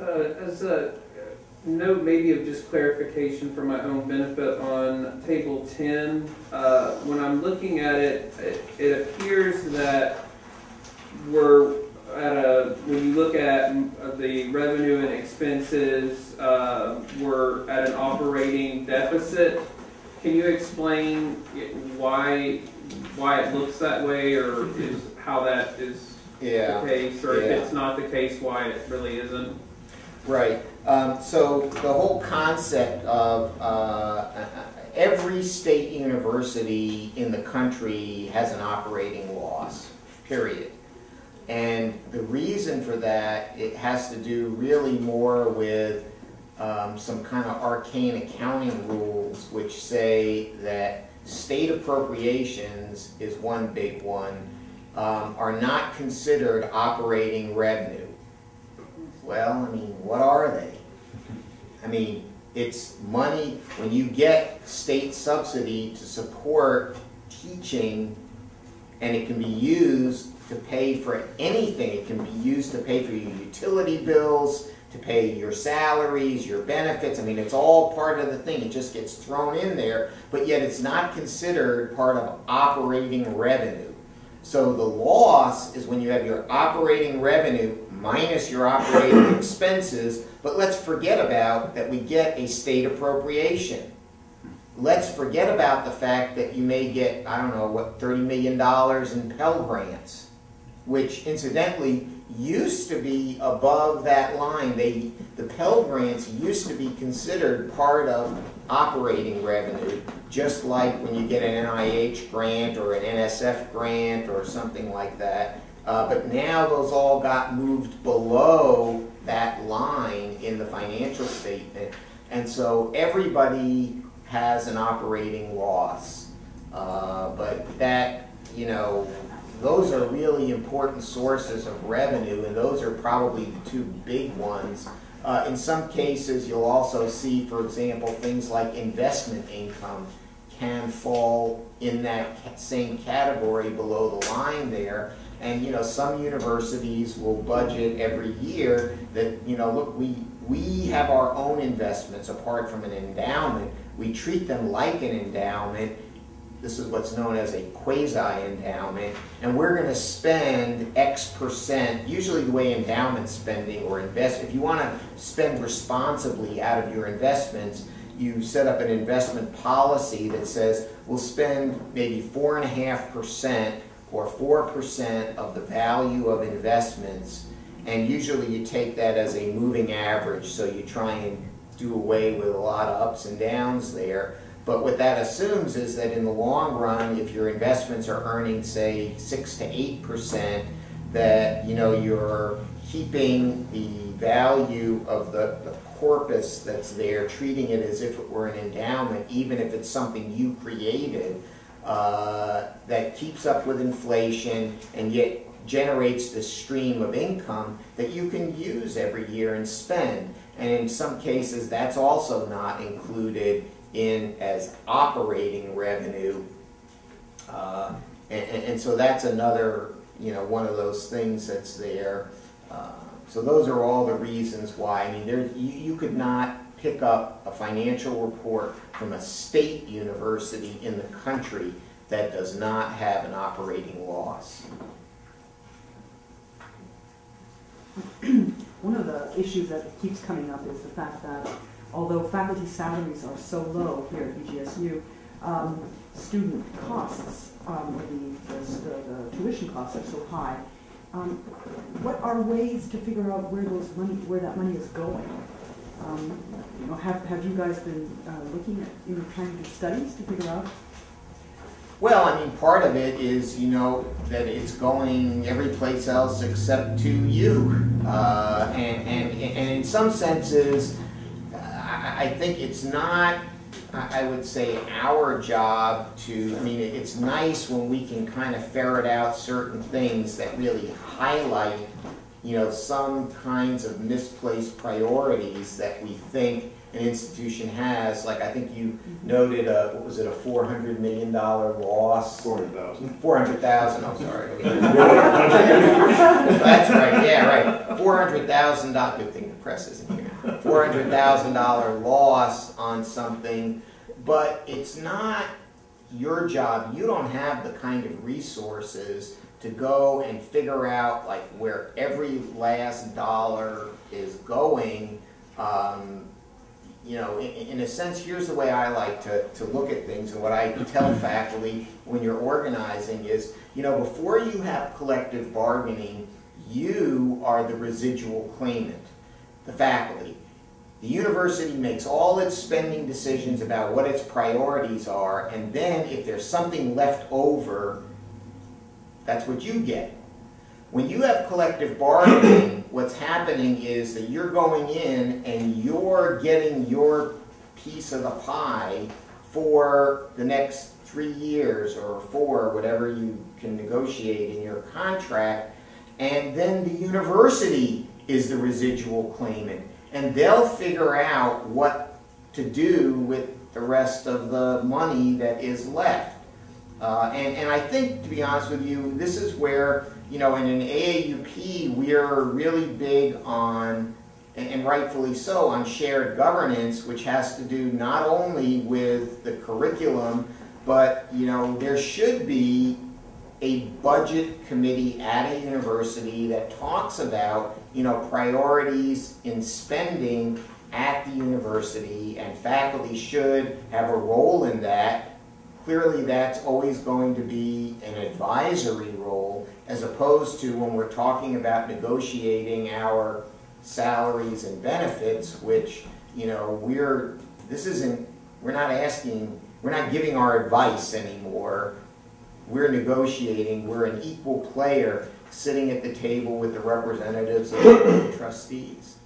As a note maybe of just clarification for my own benefit on table 10, when I'm looking at it, it appears that we're at a, when you look at the revenue and expenses, we're at an operating deficit. Can you explain why it looks that way, or is how that is the case, or if it's not the case, why it really isn't? Right. So the whole concept of every state university in the country has an operating loss, period. And the reason for that, it has to do really more with some kind of arcane accounting rules which say that state appropriations is one big one, are not considered operating revenue. Well, I mean, what are they? I mean, it's money, when you get state subsidy to support teaching, and it can be used to pay for anything. It can be used to pay for your utility bills, to pay your salaries, your benefits. I mean, it's all part of the thing. It just gets thrown in there, but yet it's not considered part of operating revenue. So the loss is when you have your operating revenue minus your operating expenses, but let's forget about that we get a state appropriation. Let's forget about the fact that you may get, I don't know, what, $30 million in Pell Grants, which incidentally used to be above that line. The Pell Grants used to be considered part of operating revenue, just like when you get an NIH grant or an NSF grant or something like that. But now those all got moved below that line in the financial statement. And so everybody has an operating loss. But that, you know, those are really important sources of revenue, and those are probably the two big ones. In some cases, you'll also see, for example, things like investment income can fall in that same category below the line there. And, you know, some universities will budget every year that, you know, look, we have our own investments apart from an endowment. We treat them like an endowment. This is what's known as a quasi-endowment, and we're going to spend X percent. Usually the way endowment spending or invest, if you want to spend responsibly out of your investments, you set up an investment policy that says we'll spend maybe 4.5% or 4% of the value of investments, and usually you take that as a moving average, so you try and do away with a lot of ups and downs there. But what that assumes is that in the long run, if your investments are earning, say, 6 to 8%, that, you know, you're keeping the value of the corpus that's there, treating it as if it were an endowment, even if it's something you created, that keeps up with inflation and yet generates this stream of income that you can use every year and spend. And in some cases, that's also not included in as operating revenue, and so that's another, you know, one of those things that's there. So those are all the reasons why. I mean, you could not pick up a financial report from a state university in the country that does not have an operating loss. One of the issues that keeps coming up is the fact that although faculty salaries are so low here at BGSU, student costs, the tuition costs are so high. What are ways to figure out where that money is going? You know, have you guys been looking at, trying to do studies to figure out? Well, I mean, part of it is, you know, that it's going every place else except to you, and in some senses, I think it's not, I would say, our job to, I mean, it's nice when we can kind of ferret out certain things that really highlight, you know, some kinds of misplaced priorities that we think an institution has. Like, I think you noted, what was it, a $400 million loss? 400,000. 400,000, I'm sorry. That's right, yeah, right. $400,000, good thing the press isn't here, $400,000 loss on something, but it's not your job. You don't have the kind of resources to go and figure out like where every last dollar is going. You know, in a sense, here's the way I like to look at things, and what I tell faculty when you're organizing is, you know, before you have collective bargaining, you are the residual claimant, the faculty. The university makes all its spending decisions about what its priorities are, and then if there's something left over, that's what you get. When you have collective bargaining, what's happening is that you're going in and you're getting your piece of the pie for the next 3 years or 4, whatever you can negotiate in your contract, and then the university is the residual claimant. And they'll figure out what to do with the rest of the money that is left. And I think, to be honest with you, this is where, you know, in an AAUP, we're really big on, and rightfully so, on shared governance, which has to do not only with the curriculum, but, you know, there should be a budget committee at a university that talks about, you know, priorities in spending at the university, and faculty should have a role in that. Clearly, that's always going to be an advisory role, as opposed to when we're talking about negotiating our salaries and benefits, which, you know, we're not giving our advice anymore. We're negotiating. We're an equal player sitting at the table with the representatives of the trustees.